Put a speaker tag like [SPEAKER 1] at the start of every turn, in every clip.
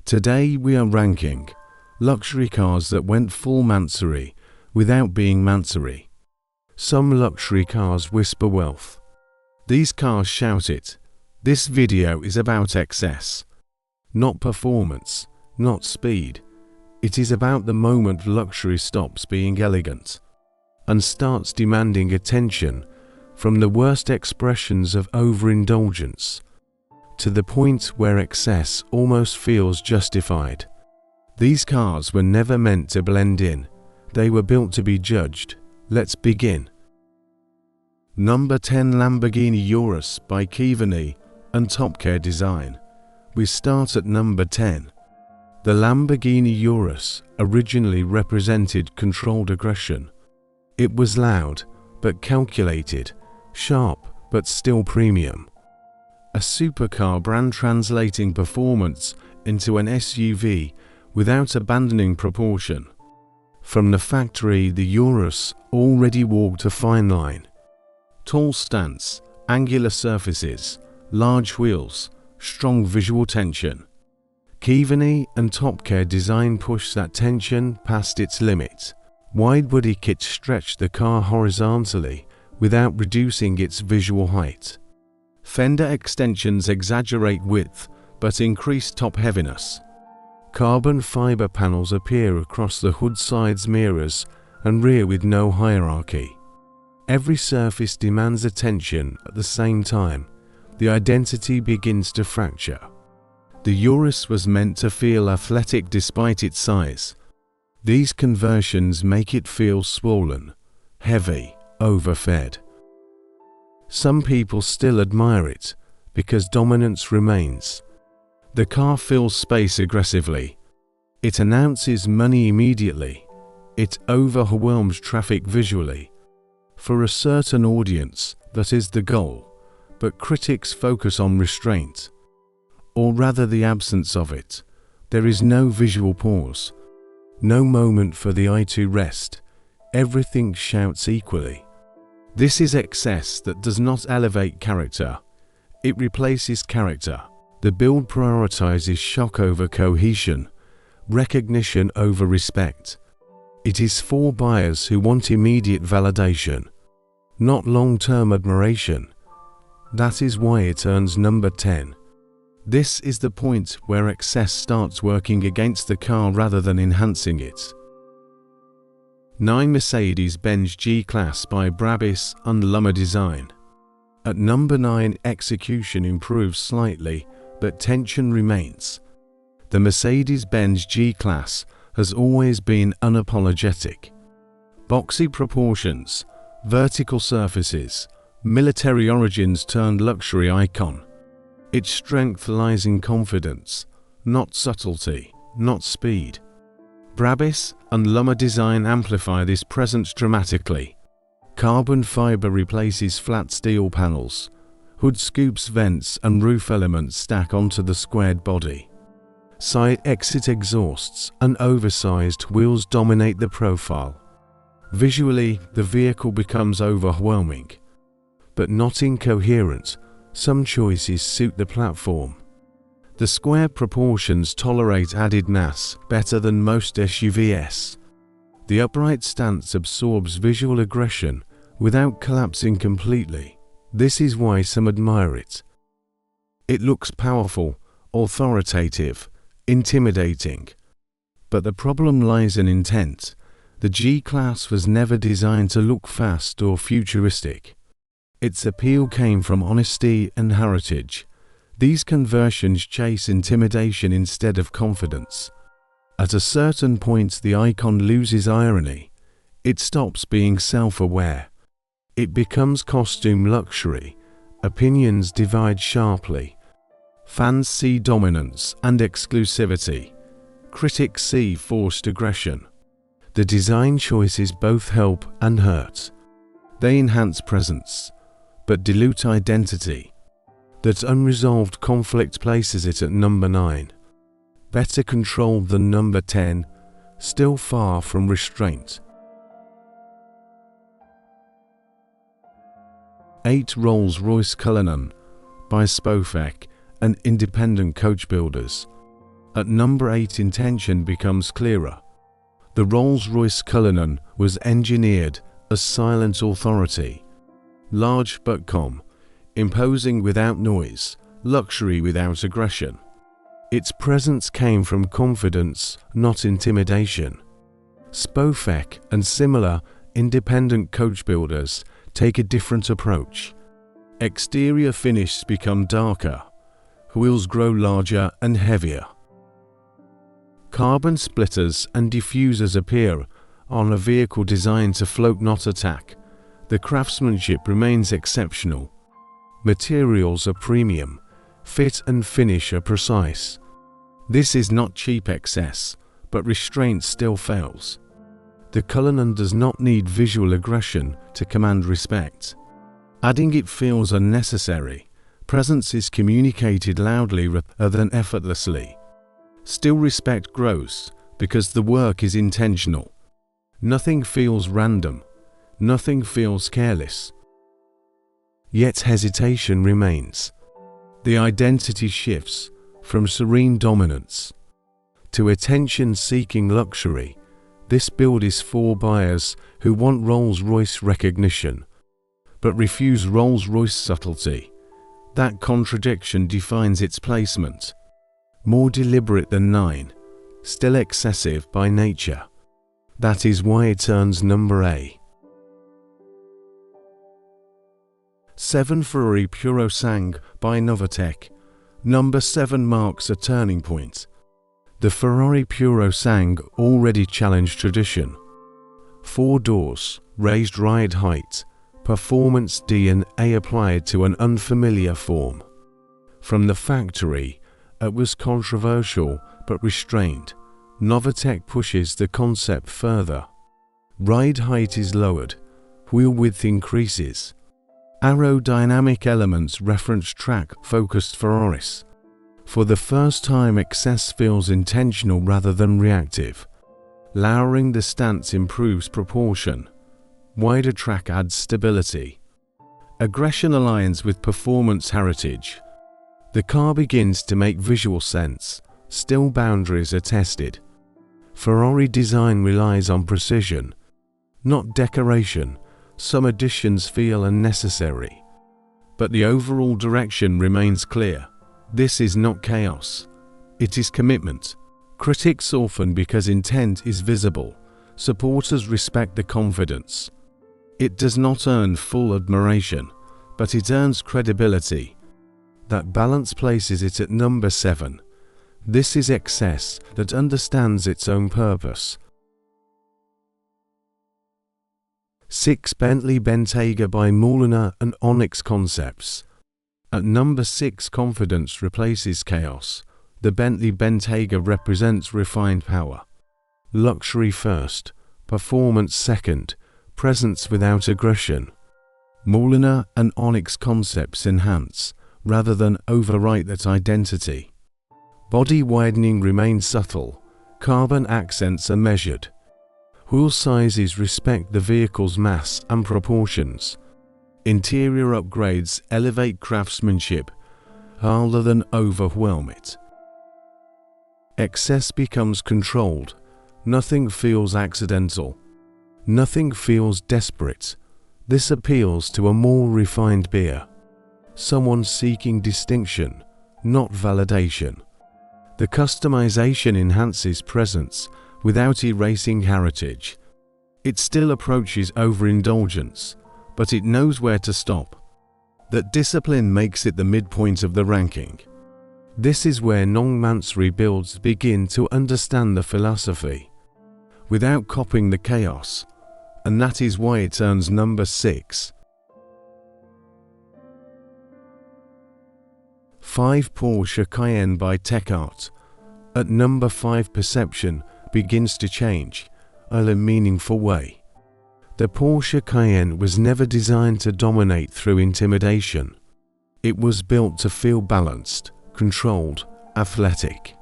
[SPEAKER 1] Today we are ranking luxury cars that went full Mansory without being Mansory. Some luxury cars whisper wealth. These cars shout it. This video is about excess. Not performance, not speed. It is about the moment luxury stops being elegant and starts demanding attention, from the worst expressions of overindulgence to the point where excess almost feels justified. These cars were never meant to blend in. They were built to be judged. Let's begin. Number 10, Lamborghini Urus by Keyvany and TopCar design. We start at number 10. The Lamborghini Urus originally represented controlled aggression. It was loud but calculated, sharp but still premium. A supercar brand translating performance into an SUV without abandoning proportion. From the factory, the Urus already walked a fine line. Tall stance, angular surfaces, large wheels, strong visual tension. Keyvany and TopCar design pushed that tension past its limit. Widebody kits stretched the car horizontally without reducing its visual height. Fender extensions exaggerate width but increase top heaviness. Carbon fiber panels appear across the hood sides mirrors and rear with no hierarchy. Every surface demands attention at the same time. The identity begins to fracture. The Urus was meant to feel athletic despite its size. These conversions make it feel swollen, heavy, overfed. Some people still admire it because dominance remains. The car fills space aggressively. It announces money immediately. It overwhelms traffic visually. For a certain audience, that is the goal, but critics focus on restraint, or rather the absence of it. There is no visual pause, no moment for the eye to rest. Everything shouts equally. This is excess that does not elevate character. It replaces character. The build prioritizes shock over cohesion, recognition over respect. It is for buyers who want immediate validation, not long-term admiration. That is why it earns number 10. This is the point where excess starts working against the car rather than enhancing it. 9, Mercedes-Benz G-Class by Brabus and Lumma design. At number 9, execution improves slightly, but tension remains. The Mercedes-Benz G-Class has always been unapologetic. Boxy proportions, vertical surfaces, military origins turned luxury icon. Its strength lies in confidence, not subtlety, not speed. Brabus and Lumma design amplify this presence dramatically. Carbon fiber replaces flat steel panels. Hood scoops, vents and roof elements stack onto the squared body. Side exit exhausts and oversized wheels dominate the profile. Visually, the vehicle becomes overwhelming, but not incoherent. Some choices suit the platform. The square proportions tolerate added mass better than most SUVs. The upright stance absorbs visual aggression without collapsing completely. This is why some admire it. It looks powerful, authoritative, intimidating. But the problem lies in intent. The G-Class was never designed to look fast or futuristic. Its appeal came from honesty and heritage. These conversions chase intimidation instead of confidence. At a certain point, the icon loses irony. It stops being self-aware. It becomes costume luxury. Opinions divide sharply. Fans see dominance and exclusivity. Critics see forced aggression. The design choices both help and hurt. They enhance presence, but dilute identity. That unresolved conflict places it at number 9. Better controlled than number 10, still far from restraint. 8, Rolls-Royce Cullinan by Spofec and independent coach builders. At number 8, intention becomes clearer. The Rolls-Royce Cullinan was engineered as silent authority. Large but calm, imposing without noise, luxury without aggression. Its presence came from confidence, not intimidation. Spofec and similar independent coach builders take a different approach. Exterior finishes become darker, wheels grow larger and heavier. Carbon splitters and diffusers appear on a vehicle designed to float, not attack. The craftsmanship remains exceptional. Materials are premium, fit and finish are precise. This is not cheap excess, but restraint still fails. The Cullinan does not need visual aggression to command respect. Adding it feels unnecessary. Presence is communicated loudly rather than effortlessly. Still, respect grows because the work is intentional. Nothing feels random. Nothing feels careless. Yet hesitation remains. The identity shifts from serene dominance to attention-seeking luxury. This build is for buyers who want Rolls-Royce recognition, but refuse Rolls-Royce subtlety. That contradiction defines its placement. More deliberate than 9, still excessive by nature. That is why it earns number A. 7. Ferrari Puro Sang by Novitec. Number 7 marks a turning point. The Ferrari Puro Sang already challenged tradition. 4 doors, raised ride height, performance DNA applied to an unfamiliar form. From the factory, it was controversial but restrained. Novitec pushes the concept further. Ride height is lowered, wheel width increases. Aerodynamic elements reference track-focused Ferraris. For the first time, excess feels intentional rather than reactive. Lowering the stance improves proportion. Wider track adds stability. Aggression aligns with performance heritage. The car begins to make visual sense. Still, boundaries are tested. Ferrari design relies on precision, not decoration. Some additions feel unnecessary, but the overall direction remains clear. This is not chaos. It is commitment. Critics soften because intent is visible. Supporters respect the confidence. It does not earn full admiration, but it earns credibility. That balance places it at number 7. This is excess that understands its own purpose. 6. Bentley Bentayga by Mulliner and Onyx Concepts. At number 6, confidence replaces chaos. The Bentley Bentayga represents refined power. Luxury first, performance second, presence without aggression. Mulliner and Onyx Concepts enhance, rather than overwrite that identity. Body widening remains subtle. Carbon accents are measured. Wheel sizes respect the vehicle's mass and proportions. Interior upgrades elevate craftsmanship rather than overwhelm it. Excess becomes controlled. Nothing feels accidental. Nothing feels desperate. This appeals to a more refined buyer. Someone seeking distinction, not validation. The customization enhances presence without erasing heritage. It still approaches overindulgence, but it knows where to stop. That discipline makes it the midpoint of the ranking. This is where non-Mansory builds begin to understand the philosophy, without copying the chaos, and that is why it earns number 6. 5. Porsche Cayenne by Techart. At number 5, perception begins to change in a meaningful way. The Porsche Cayenne was never designed to dominate through intimidation. It was built to feel balanced, controlled, athletic.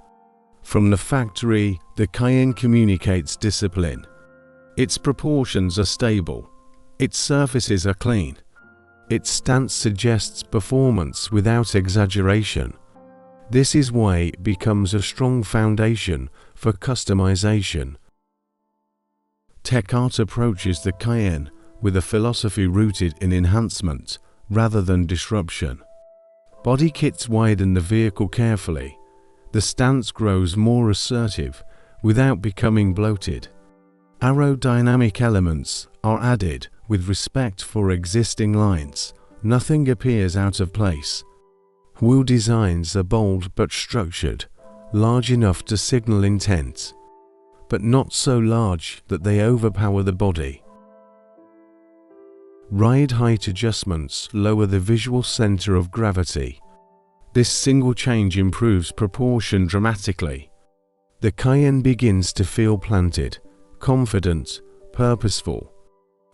[SPEAKER 1] From the factory, the Cayenne communicates discipline. Its proportions are stable. Its surfaces are clean. Its stance suggests performance without exaggeration. This is why it becomes a strong foundation for customization. Techart approaches the Cayenne with a philosophy rooted in enhancement rather than disruption. Body kits widen the vehicle carefully. The stance grows more assertive without becoming bloated. Aerodynamic elements are added with respect for existing lines. Nothing appears out of place. Wheel designs are bold but structured, large enough to signal intent, but not so large that they overpower the body. Ride height adjustments lower the visual center of gravity. This single change improves proportion dramatically. The Cayenne begins to feel planted, confident, purposeful.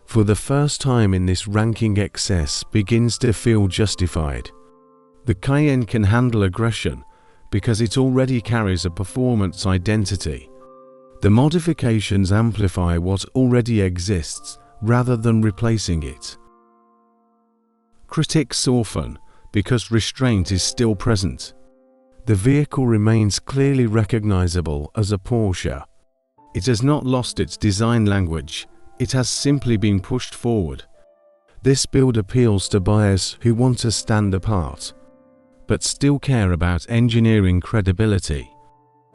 [SPEAKER 1] For the first time in this ranking, excess begins to feel justified. The Cayenne can handle aggression because it already carries a performance identity. The modifications amplify what already exists rather than replacing it. Critics soften because restraint is still present. The vehicle remains clearly recognizable as a Porsche. It has not lost its design language, it has simply been pushed forward. This build appeals to buyers who want to stand apart, but still care about engineering credibility,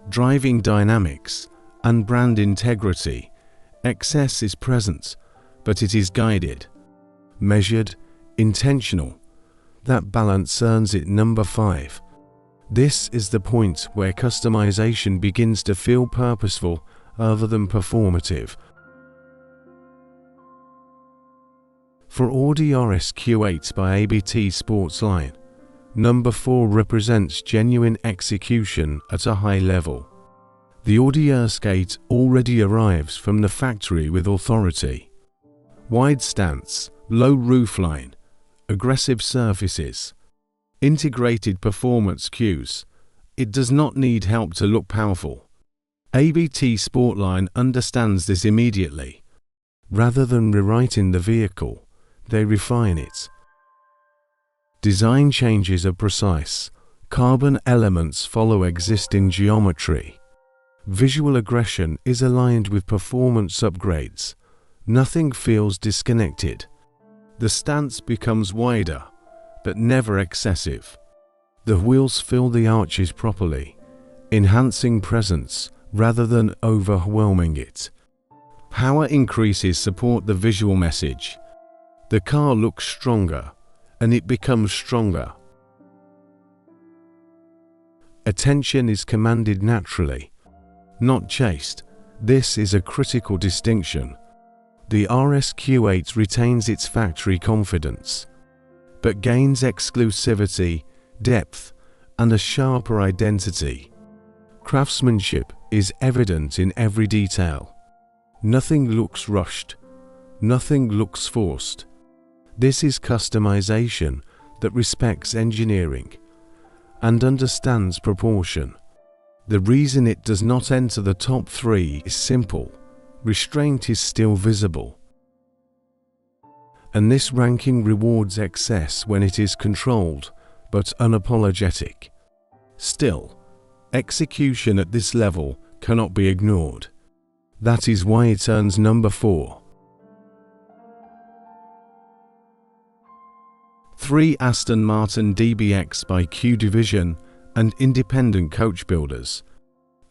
[SPEAKER 1] driving dynamics, and brand integrity. Excess is present, but it is guided, measured, intentional. That balance earns it number 5. This is the point where customization begins to feel purposeful other than performative. For Audi RS Q8 by ABT Sportline, number 4 represents genuine execution at a high level. The Audi R8 already arrives from the factory with authority. Wide stance, low roofline, aggressive surfaces, integrated performance cues. It does not need help to look powerful. ABT Sportline understands this immediately. Rather than rewriting the vehicle, they refine it. Design changes are precise. Carbon elements follow existing geometry. Visual aggression is aligned with performance upgrades. Nothing feels disconnected. The stance becomes wider, but never excessive. The wheels fill the arches properly, enhancing presence rather than overwhelming it. Power increases support the visual message. The car looks stronger, and it becomes stronger. Attention is commanded naturally, not chased. This is a critical distinction. The RS Q8 retains its factory confidence, but gains exclusivity, depth, and a sharper identity. Craftsmanship is evident in every detail. Nothing looks rushed. Nothing looks forced. This is customization that respects engineering and understands proportion. The reason it does not enter the top 3 is simple. Restraint is still visible. And this ranking rewards excess when it is controlled but unapologetic. Still, execution at this level cannot be ignored. That is why it earns number 4. 3 Aston Martin DBX by Q Division and independent coach builders.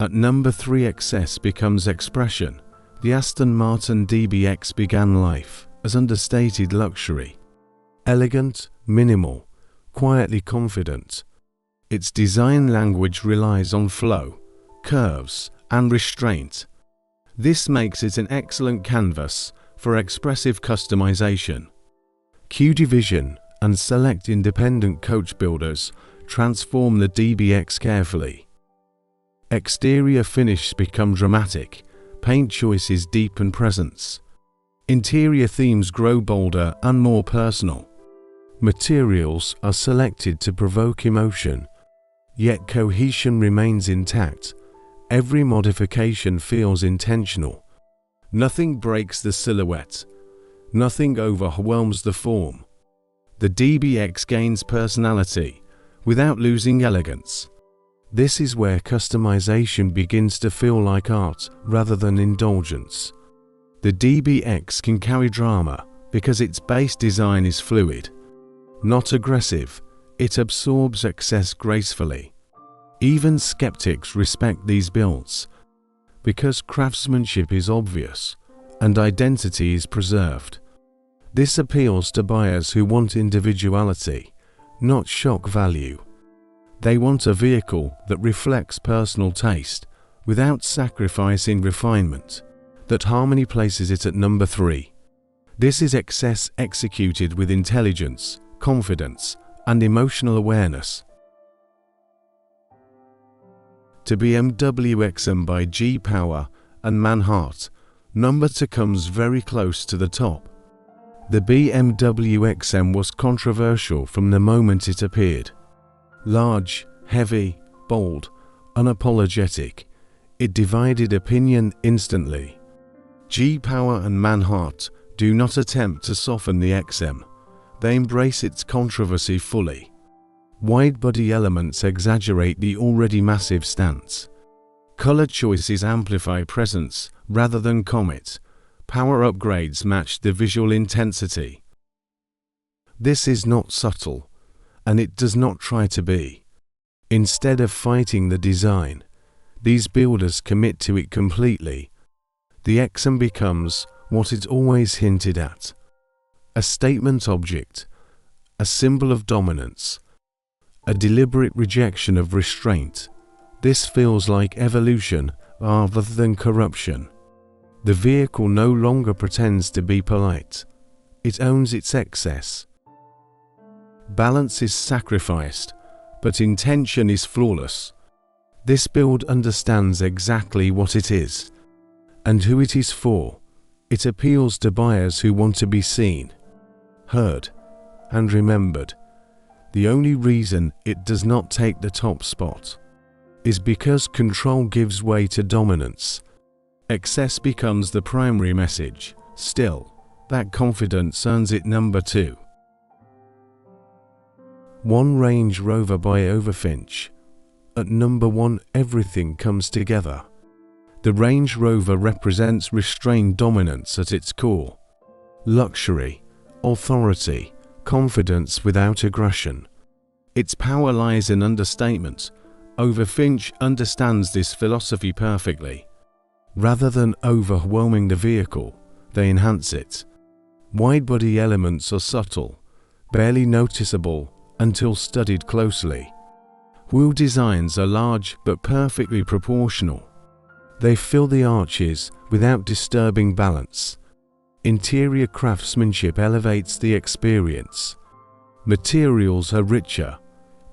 [SPEAKER 1] At number 3, excess becomes expression. The Aston Martin DBX began life as understated luxury. Elegant, minimal, quietly confident. Its design language relies on flow, curves, and restraint. This makes it an excellent canvas for expressive customization. Q Division and select independent coach builders transform the DBX carefully. Exterior finishes become dramatic, paint choices deepen presence. Interior themes grow bolder and more personal. Materials are selected to provoke emotion, yet cohesion remains intact. Every modification feels intentional. Nothing breaks the silhouette. Nothing overwhelms the form. The DBX gains personality without losing elegance. This is where customization begins to feel like art rather than indulgence. The DBX can carry drama because its base design is fluid, not aggressive. It absorbs excess gracefully. Even skeptics respect these builds because craftsmanship is obvious and identity is preserved. This appeals to buyers who want individuality, not shock value. They want a vehicle that reflects personal taste without sacrificing refinement. That Harmony places it at number 3. This is excess executed with intelligence, confidence, and emotional awareness. To BMW XM by G-Power and Manhart, number 2 comes very close to the top. The BMW XM was controversial from the moment it appeared. Large, heavy, bold, unapologetic, it divided opinion instantly. G-Power and Manhart do not attempt to soften the XM. They embrace its controversy fully. Widebody elements exaggerate the already massive stance. Color choices amplify presence rather than comet. Power upgrades match the visual intensity. This is not subtle, and it does not try to be. Instead of fighting the design, these builders commit to it completely. The XM becomes what it always hinted at: a statement object, a symbol of dominance, a deliberate rejection of restraint. This feels like evolution rather than corruption. The vehicle no longer pretends to be polite. It owns its excess. Balance is sacrificed, but intention is flawless. This build understands exactly what it is and who it is for. It appeals to buyers who want to be seen, heard, and remembered. The only reason it does not take the top spot is because control gives way to dominance. Excess becomes the primary message. Still, that confidence earns it number 2. 1 Range Rover by Overfinch. At number 1, everything comes together. The Range Rover represents restrained dominance at its core. Luxury, authority, confidence without aggression. Its power lies in understatement. Overfinch understands this philosophy perfectly. Rather than overwhelming the vehicle, they enhance it. Widebody elements are subtle, barely noticeable until studied closely. Wheel designs are large but perfectly proportional. They fill the arches without disturbing balance. Interior craftsmanship elevates the experience. Materials are richer,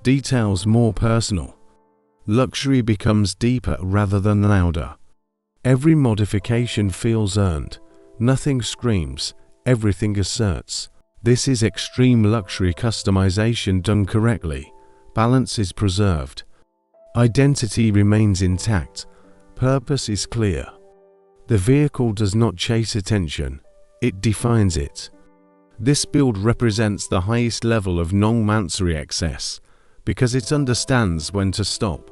[SPEAKER 1] details more personal. Luxury becomes deeper rather than louder. Every modification feels earned. Nothing screams, everything asserts. This is extreme luxury customization done correctly. Balance is preserved. Identity remains intact. Purpose is clear. The vehicle does not chase attention, it defines it. This build represents the highest level of non-Mansory excess because it understands when to stop.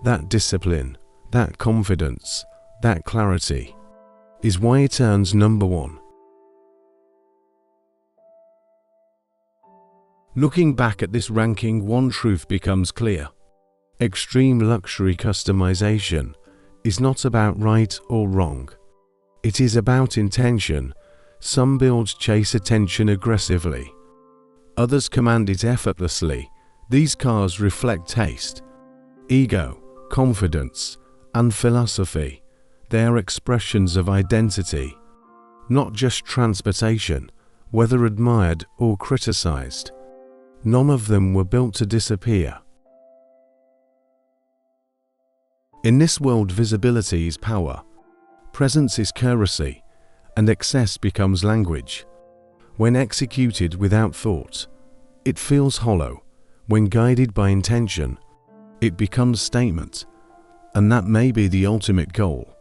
[SPEAKER 1] That discipline, that confidence, that clarity is why it earns number 1. Looking back at this ranking, one truth becomes clear. Extreme luxury customization is not about right or wrong. It is about intention. Some builds chase attention aggressively. Others command it effortlessly. These cars reflect taste, ego, confidence, and philosophy. They are expressions of identity, not just transportation, whether admired or criticized. None of them were built to disappear. In this world, visibility is power, presence is currency, and excess becomes language. When executed without thought, it feels hollow. When guided by intention, it becomes statement. And that may be the ultimate goal.